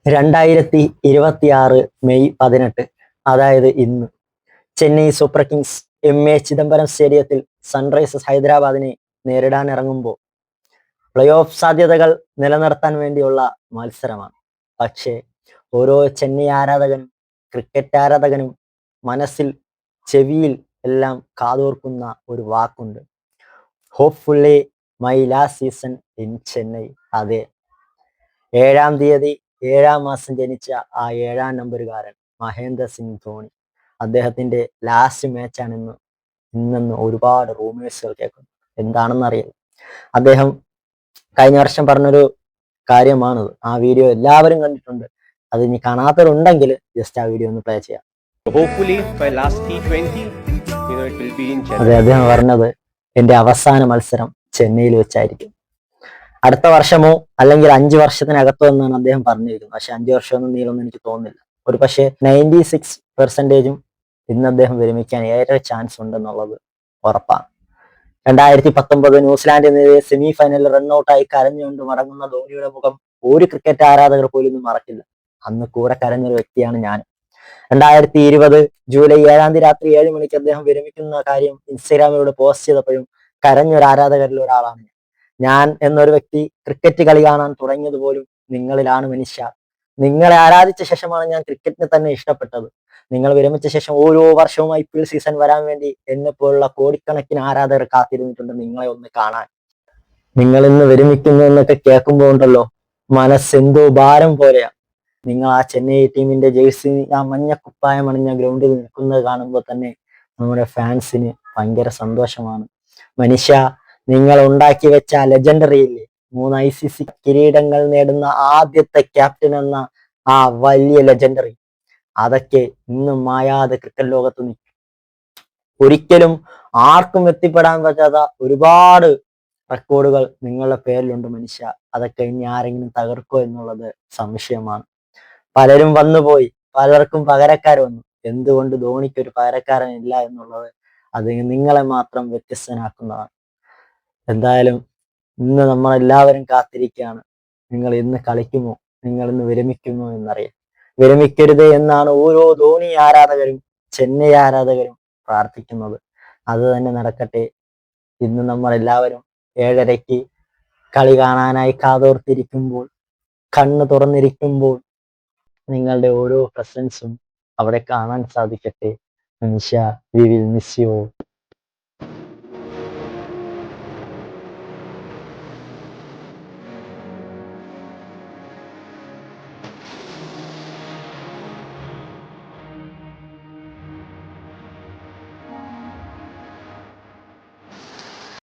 2026 May 18, അതായത് ഇന്ന് Chennai super Kings MA. Chidambaram സ്റ്റേഡിയത്തിൽ സൺറൈസേഴ്സ് ഹൈദരാബാദിനെ നേരിടാനിറങ്ങുമ്പോൾ പ്ലേ ഓഫ് സാധ്യതകൾ നിലനിർത്താൻ വേണ്ടിയുള്ള മത്സരമാണ്. പക്ഷേ ഓരോ ചെന്നൈ ആരാധകനും ക്രിക്കറ്റ് ആരാധകനും മനസ്സിൽ, ചെവിയിൽ എല്ലാം കാതോർക്കുന്ന ഒരു വാക്കുണ്ട്: hopefully my last season in Chennai. അതെ, 7-ാം തീയതി 7-ാം മാസം ജനിച്ച ആ 7-ാം നമ്പറുകാരൻ മഹേന്ദ്ര സിംഗ് ധോണി, അദ്ദേഹത്തിന്റെ ലാസ്റ്റ് മാച്ചാണ് ഇന്നെന്ന് ഒരുപാട് റൂമേഴ്സുകൾ കേൾക്കുന്നു. എന്താണെന്നറിയില്ല. അദ്ദേഹം കഴിഞ്ഞ വർഷം പറഞ്ഞൊരു കാര്യമാണത്. ആ വീഡിയോ എല്ലാവരും കണ്ടിട്ടുണ്ട്. അത് ഇനി കാണാത്തവരുണ്ടെങ്കിൽ ജസ്റ്റ് ആ വീഡിയോ ഒന്ന് പ്ലേ ചെയ്യാം. അതെ, അദ്ദേഹം പറഞ്ഞത് എന്റെ അവസാന മത്സരം ചെന്നൈയിൽ വെച്ചായിരിക്കും. അടുത്ത വർഷമോ അല്ലെങ്കിൽ 5 വർഷത്തിനകത്തോ എന്നാണ് അദ്ദേഹം പറഞ്ഞിരിക്കുന്നത്. പക്ഷെ 5 വർഷമൊന്നും നീളൊന്നും എനിക്ക് തോന്നുന്നില്ല. ഒരു പക്ഷേ 96% ഇന്ന് അദ്ദേഹം വിരമിക്കാൻ ഏറെ ചാൻസ് ഉണ്ടെന്നുള്ളത് ഉറപ്പാണ്. 2019 ന്യൂസിലാൻഡിനെതിരെ സെമി ഫൈനലിൽ റൺഔട്ടായി കരഞ്ഞുകൊണ്ട് മടങ്ങുന്ന ധോണിയുടെ മുഖം ഒരു ക്രിക്കറ്റ് ആരാധകർ പോലും ഇന്ന് മറക്കില്ല. അന്ന് കൂടെ കരഞ്ഞൊരു വ്യക്തിയാണ് ഞാൻ. 2020 ജൂലൈ 7-ാം തീയതി രാത്രി 7 മണിക്ക് അദ്ദേഹം വിരമിക്കുന്ന കാര്യം ഇൻസ്റ്റാഗ്രാമിലൂടെ പോസ്റ്റ് ചെയ്തപ്പോഴും കരഞ്ഞൊരു ആരാധകരിൽ ഒരാളാണ് ഞാൻ എന്നൊരു വ്യക്തി. ക്രിക്കറ്റ് കളി കാണാൻ തുടങ്ങിയത് പോലും നിങ്ങളിലാണ് മനുഷ്യ. നിങ്ങളെ ആരാധിച്ച ശേഷമാണ് ഞാൻ ക്രിക്കറ്റിനെ തന്നെ ഇഷ്ടപ്പെട്ടത്. നിങ്ങൾ വിരമിച്ച ശേഷം ഓരോ വർഷവും IPL സീസൺ വരാൻ വേണ്ടി എന്നെ പോലുള്ള കോടിക്കണക്കിന് ആരാധകർ കാത്തിരുന്നിട്ടുണ്ട് നിങ്ങളെ ഒന്ന് കാണാൻ. നിങ്ങൾ ഇന്ന് വിരമിക്കുന്നു എന്നൊക്കെ കേൾക്കുമ്പോൾ ഉണ്ടല്ലോ, മനസ്സെന്തോ ഭാരം പോലെയാ. നിങ്ങൾ ആ ചെന്നൈ ടീമിന്റെ ജേഴ്സി, ആ മഞ്ഞ കുപ്പായം അണിഞ്ഞ ഗ്രൗണ്ടിൽ നിൽക്കുന്നത് കാണുമ്പോൾ തന്നെ നമ്മുടെ ഫാൻസിന് ഭയങ്കര സന്തോഷമാണ്. മനുഷ്യ, നിങ്ങൾ ഉണ്ടാക്കി വെച്ച ലെജൻഡറി ഇല്ലേ, 3 ICC കിരീടങ്ങൾ നേടുന്ന ആദ്യത്തെ ക്യാപ്റ്റൻ എന്ന ആ വലിയ ലെജൻഡറി, അതൊക്കെ ഇന്നും മായാതെ ക്രിക്കറ്റ് ലോകത്ത് നിൽക്കും. ഒരിക്കലും ആർക്കും എത്തിപ്പെടാൻ പറ്റാത്ത ഒരുപാട് റെക്കോർഡുകൾ നിങ്ങളുടെ പേരിലുണ്ട് മനുഷ്യ. അതൊക്കെ ഇനി ആരെങ്കിലും തകർക്കോ എന്നുള്ളത് സംശയമാണ്. പലരും വന്നുപോയി, പലർക്കും പകരക്കാർ വന്നു. എന്തുകൊണ്ട് ധോണിക്ക് ഒരു പകരക്കാരൻ ഇല്ല എന്നുള്ളത് അത് നിങ്ങളെ മാത്രം വ്യത്യസ്തനാക്കുന്നതാണ്. എന്തായാലും ഇന്ന് നമ്മളെല്ലാവരും കാത്തിരിക്കുകയാണ്, നിങ്ങൾ ഇന്ന് കളിക്കുമോ, നിങ്ങൾ ഇന്ന് വിരമിക്കുമോ എന്നറിയാം. വിരമിക്കരുത് എന്നാണ് ഓരോ ധോണി ആരാധകരും ചെന്നൈ ആരാധകരും പ്രാർത്ഥിക്കുന്നത്. അത് തന്നെ നടക്കട്ടെ. ഇന്ന് നമ്മളെല്ലാവരും 7:30 കളി കാണാനായി കാതോർത്തിരിക്കുമ്പോൾ, കണ്ണ് തുറന്നിരിക്കുമ്പോൾ നിങ്ങളുടെ ഓരോ പ്രസൻസും അവിടെ കാണാൻ സാധിക്കട്ടെ. മനുഷ്യ, വി വിൽ മിസ് യു.